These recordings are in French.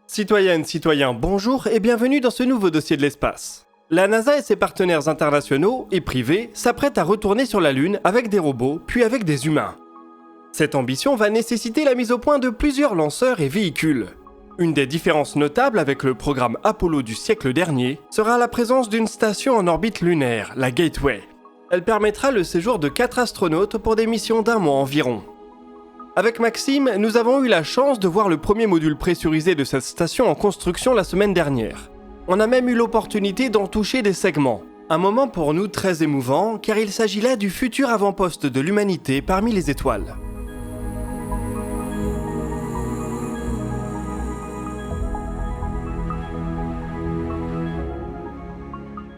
Citoyennes, citoyens, bonjour et bienvenue dans ce nouveau dossier de l'espace. La NASA et ses partenaires internationaux et privés s'apprêtent à retourner sur la Lune avec des robots, puis avec des humains. Cette ambition va nécessiter la mise au point de plusieurs lanceurs et véhicules. Une des différences notables avec le programme Apollo du siècle dernier sera la présence d'une station en orbite lunaire, la Gateway. Elle permettra le séjour de 4 astronautes pour des missions d'1 mois environ. Avec Maxime, nous avons eu la chance de voir le premier module pressurisé de cette station en construction la semaine dernière. On a même eu l'opportunité d'en toucher des segments. Un moment pour nous très émouvant, car il s'agit là du futur avant-poste de l'humanité parmi les étoiles.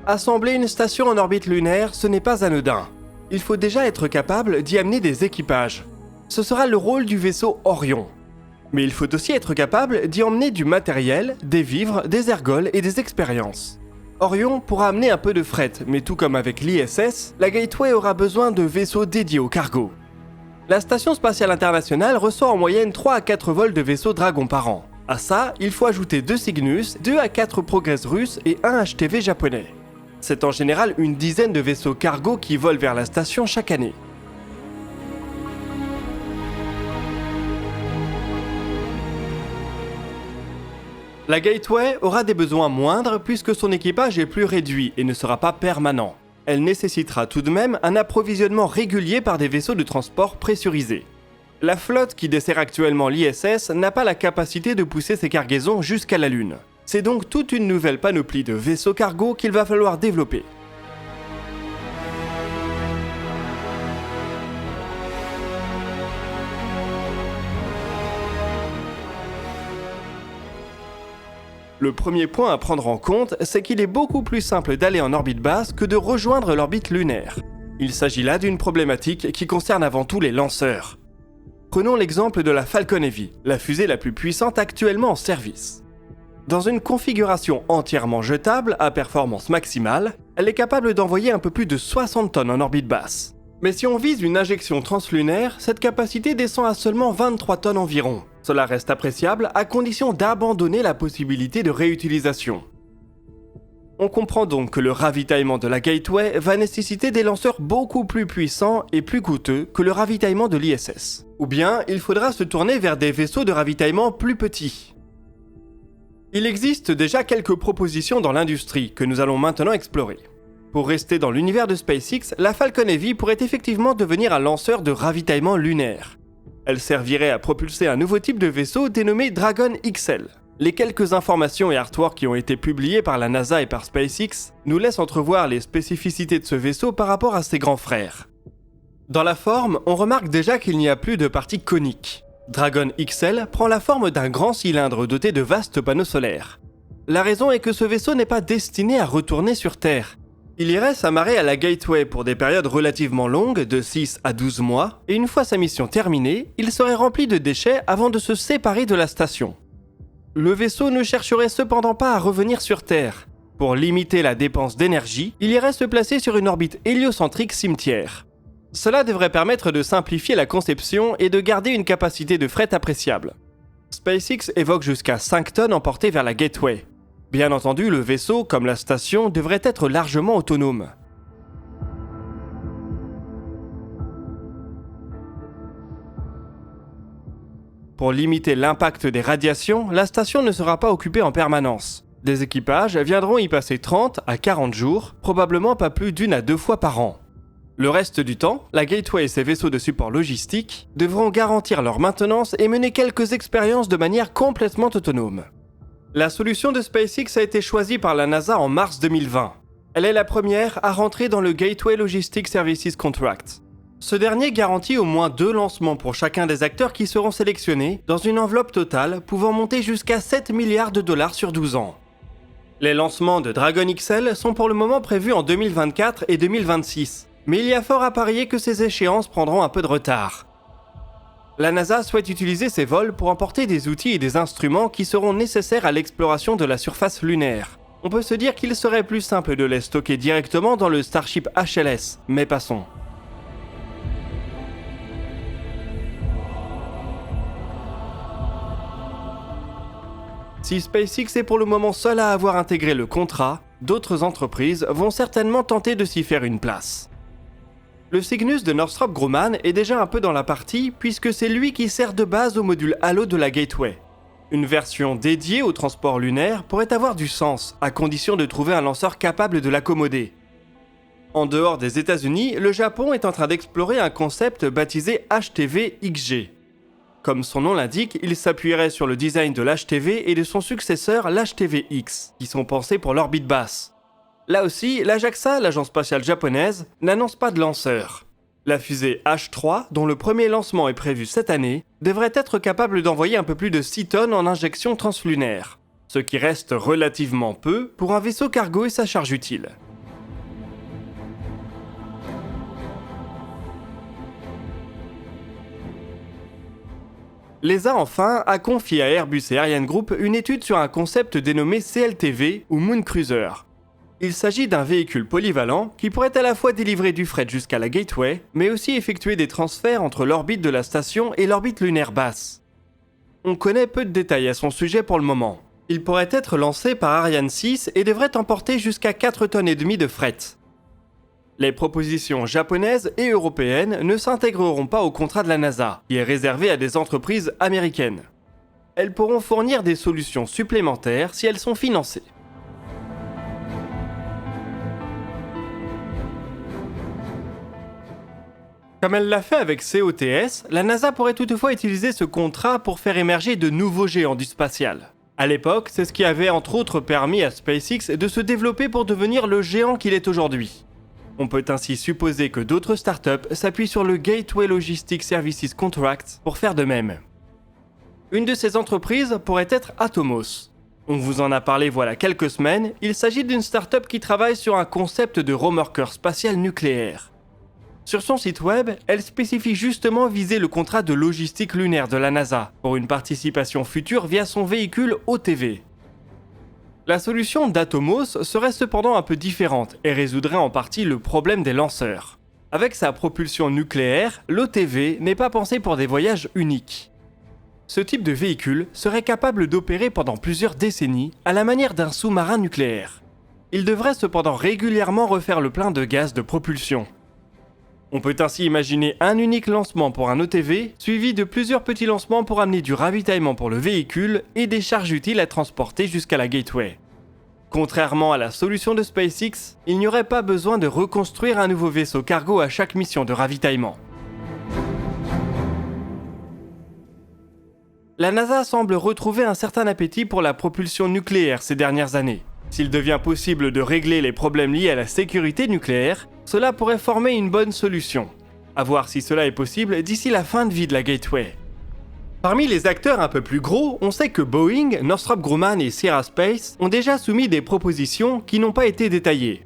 Assembler une station en orbite lunaire, ce n'est pas anodin. Il faut déjà être capable d'y amener des équipages. Ce sera le rôle du vaisseau Orion. Mais il faut aussi être capable d'y emmener du matériel, des vivres, des ergols et des expériences. Orion pourra amener un peu de fret, mais tout comme avec l'ISS, la Gateway aura besoin de vaisseaux dédiés au cargo. La Station Spatiale Internationale reçoit en moyenne 3 à 4 vols de vaisseaux Dragon par an. À ça, il faut ajouter 2 Cygnus, 2 à 4 Progress russes et 1 HTV japonais. C'est en général une dizaine de vaisseaux cargo qui volent vers la station chaque année. La Gateway aura des besoins moindres puisque son équipage est plus réduit et ne sera pas permanent. Elle nécessitera tout de même un approvisionnement régulier par des vaisseaux de transport pressurisés. La flotte qui dessert actuellement l'ISS n'a pas la capacité de pousser ses cargaisons jusqu'à la Lune. C'est donc toute une nouvelle panoplie de vaisseaux cargo qu'il va falloir développer. Le premier point à prendre en compte, c'est qu'il est beaucoup plus simple d'aller en orbite basse que de rejoindre l'orbite lunaire. Il s'agit là d'une problématique qui concerne avant tout les lanceurs. Prenons l'exemple de la Falcon Heavy, la fusée la plus puissante actuellement en service. Dans une configuration entièrement jetable à performance maximale, elle est capable d'envoyer un peu plus de 60 tonnes en orbite basse. Mais si on vise une injection translunaire, cette capacité descend à seulement 23 tonnes environ. Cela reste appréciable à condition d'abandonner la possibilité de réutilisation. On comprend donc que le ravitaillement de la Gateway va nécessiter des lanceurs beaucoup plus puissants et plus coûteux que le ravitaillement de l'ISS. Ou bien, il faudra se tourner vers des vaisseaux de ravitaillement plus petits. Il existe déjà quelques propositions dans l'industrie que nous allons maintenant explorer. Pour rester dans l'univers de SpaceX, la Falcon Heavy pourrait effectivement devenir un lanceur de ravitaillement lunaire. Elle servirait à propulser un nouveau type de vaisseau dénommé Dragon XL. Les quelques informations et artworks qui ont été publiés par la NASA et par SpaceX nous laissent entrevoir les spécificités de ce vaisseau par rapport à ses grands frères. Dans la forme, on remarque déjà qu'il n'y a plus de partie conique. Dragon XL prend la forme d'un grand cylindre doté de vastes panneaux solaires. La raison est que ce vaisseau n'est pas destiné à retourner sur Terre. Il irait s'amarrer à la Gateway pour des périodes relativement longues, de 6 à 12 mois, et une fois sa mission terminée, il serait rempli de déchets avant de se séparer de la station. Le vaisseau ne chercherait cependant pas à revenir sur Terre. Pour limiter la dépense d'énergie, il irait se placer sur une orbite héliocentrique cimetière. Cela devrait permettre de simplifier la conception et de garder une capacité de fret appréciable. SpaceX évoque jusqu'à 5 tonnes emportées vers la Gateway. Bien entendu, le vaisseau, comme la station, devrait être largement autonome. Pour limiter l'impact des radiations, la station ne sera pas occupée en permanence. Des équipages viendront y passer 30 à 40 jours, probablement pas plus d'1 à 2 fois par an. Le reste du temps, la Gateway et ses vaisseaux de support logistique devront garantir leur maintenance et mener quelques expériences de manière complètement autonome. La solution de SpaceX a été choisie par la NASA en mars 2020. Elle est la première à rentrer dans le Gateway Logistics Services Contract. Ce dernier garantit au moins 2 lancements pour chacun des acteurs qui seront sélectionnés dans une enveloppe totale pouvant monter jusqu'à 7 milliards de dollars sur 12 ans. Les lancements de Dragon XL sont pour le moment prévus en 2024 et 2026, mais il y a fort à parier que ces échéances prendront un peu de retard. La NASA souhaite utiliser ces vols pour emporter des outils et des instruments qui seront nécessaires à l'exploration de la surface lunaire. On peut se dire qu'il serait plus simple de les stocker directement dans le Starship HLS, mais passons. Si SpaceX est pour le moment seul à avoir intégré le contrat, d'autres entreprises vont certainement tenter de s'y faire une place. Le Cygnus de Northrop Grumman est déjà un peu dans la partie puisque c'est lui qui sert de base au module Halo de la Gateway. Une version dédiée au transport lunaire pourrait avoir du sens, à condition de trouver un lanceur capable de l'accommoder. En dehors des États-Unis, le Japon est en train d'explorer un concept baptisé HTV-XG. Comme son nom l'indique, il s'appuierait sur le design de l'HTV et de son successeur l'HTV-X, qui sont pensés pour l'orbite basse. Là aussi, la JAXA, l'agence spatiale japonaise, n'annonce pas de lanceur. La fusée H3, dont le premier lancement est prévu cette année, devrait être capable d'envoyer un peu plus de 6 tonnes en injection translunaire, ce qui reste relativement peu pour un vaisseau cargo et sa charge utile. L'ESA enfin a confié à Airbus et Ariane Group une étude sur un concept dénommé CLTV ou Moon Cruiser. Il s'agit d'un véhicule polyvalent qui pourrait à la fois délivrer du fret jusqu'à la Gateway, mais aussi effectuer des transferts entre l'orbite de la station et l'orbite lunaire basse. On connaît peu de détails à son sujet pour le moment. Il pourrait être lancé par Ariane 6 et devrait emporter jusqu'à 4,5 tonnes de fret. Les propositions japonaises et européennes ne s'intégreront pas au contrat de la NASA, qui est réservé à des entreprises américaines. Elles pourront fournir des solutions supplémentaires si elles sont financées. Comme elle l'a fait avec COTS, la NASA pourrait toutefois utiliser ce contrat pour faire émerger de nouveaux géants du spatial. À l'époque, c'est ce qui avait entre autres permis à SpaceX de se développer pour devenir le géant qu'il est aujourd'hui. On peut ainsi supposer que d'autres startups s'appuient sur le Gateway Logistics Services Contract pour faire de même. Une de ces entreprises pourrait être Atomos. On vous en a parlé voilà quelques semaines, il s'agit d'une startup qui travaille sur un concept de remorqueur spatial nucléaire. Sur son site web, elle spécifie justement viser le contrat de logistique lunaire de la NASA pour une participation future via son véhicule OTV. La solution d'Atomos serait cependant un peu différente et résoudrait en partie le problème des lanceurs. Avec sa propulsion nucléaire, l'OTV n'est pas pensé pour des voyages uniques. Ce type de véhicule serait capable d'opérer pendant plusieurs décennies à la manière d'un sous-marin nucléaire. Il devrait cependant régulièrement refaire le plein de gaz de propulsion. On peut ainsi imaginer un unique lancement pour un OTV, suivi de plusieurs petits lancements pour amener du ravitaillement pour le véhicule et des charges utiles à transporter jusqu'à la Gateway. Contrairement à la solution de SpaceX, il n'y aurait pas besoin de reconstruire un nouveau vaisseau cargo à chaque mission de ravitaillement. La NASA semble retrouver un certain appétit pour la propulsion nucléaire ces dernières années. S'il devient possible de régler les problèmes liés à la sécurité nucléaire, cela pourrait former une bonne solution. À voir si cela est possible d'ici la fin de vie de la Gateway. Parmi les acteurs un peu plus gros, on sait que Boeing, Northrop Grumman et Sierra Space ont déjà soumis des propositions qui n'ont pas été détaillées.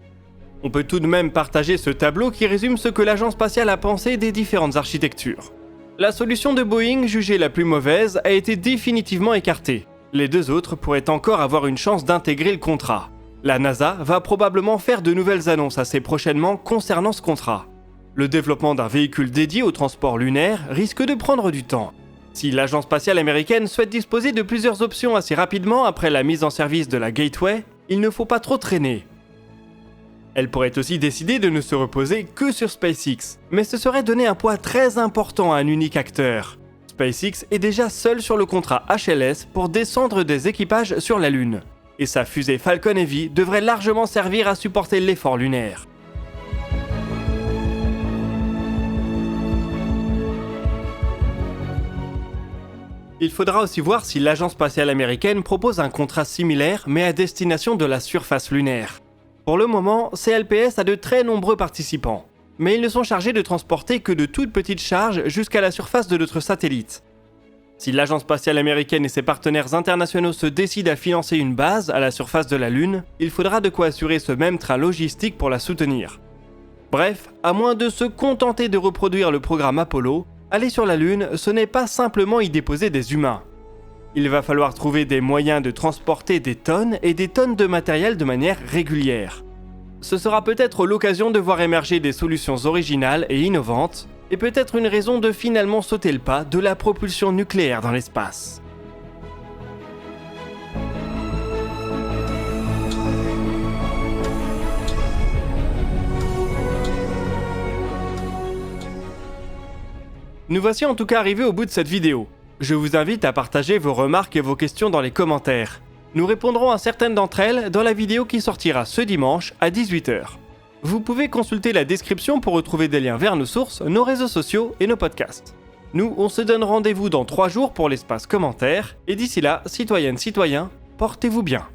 On peut tout de même partager ce tableau qui résume ce que l'agence spatiale a pensé des différentes architectures. La solution de Boeing, jugée la plus mauvaise, a été définitivement écartée. Les deux autres pourraient encore avoir une chance d'intégrer le contrat. La NASA va probablement faire de nouvelles annonces assez prochainement concernant ce contrat. Le développement d'un véhicule dédié au transport lunaire risque de prendre du temps. Si l'agence spatiale américaine souhaite disposer de plusieurs options assez rapidement après la mise en service de la Gateway, il ne faut pas trop traîner. Elle pourrait aussi décider de ne se reposer que sur SpaceX, mais ce serait donner un poids très important à un unique acteur. SpaceX est déjà seul sur le contrat HLS pour descendre des équipages sur la Lune, et sa fusée Falcon Heavy devrait largement servir à supporter l'effort lunaire. Il faudra aussi voir si l'agence spatiale américaine propose un contrat similaire mais à destination de la surface lunaire. Pour le moment, CLPS a de très nombreux participants, mais ils ne sont chargés de transporter que de toutes petites charges jusqu'à la surface de notre satellite. Si l'agence spatiale américaine et ses partenaires internationaux se décident à financer une base à la surface de la Lune, il faudra de quoi assurer ce même train logistique pour la soutenir. Bref, à moins de se contenter de reproduire le programme Apollo, aller sur la Lune, ce n'est pas simplement y déposer des humains. Il va falloir trouver des moyens de transporter des tonnes et des tonnes de matériel de manière régulière. Ce sera peut-être l'occasion de voir émerger des solutions originales et innovantes, et peut-être une raison de finalement sauter le pas de la propulsion nucléaire dans l'espace. Nous voici en tout cas arrivés au bout de cette vidéo. Je vous invite à partager vos remarques et vos questions dans les commentaires. Nous répondrons à certaines d'entre elles dans la vidéo qui sortira ce dimanche à 18h. Vous pouvez consulter la description pour retrouver des liens vers nos sources, nos réseaux sociaux et nos podcasts. Nous, on se donne rendez-vous dans 3 jours pour l'espace commentaires, et d'ici là, citoyennes, citoyens, portez-vous bien.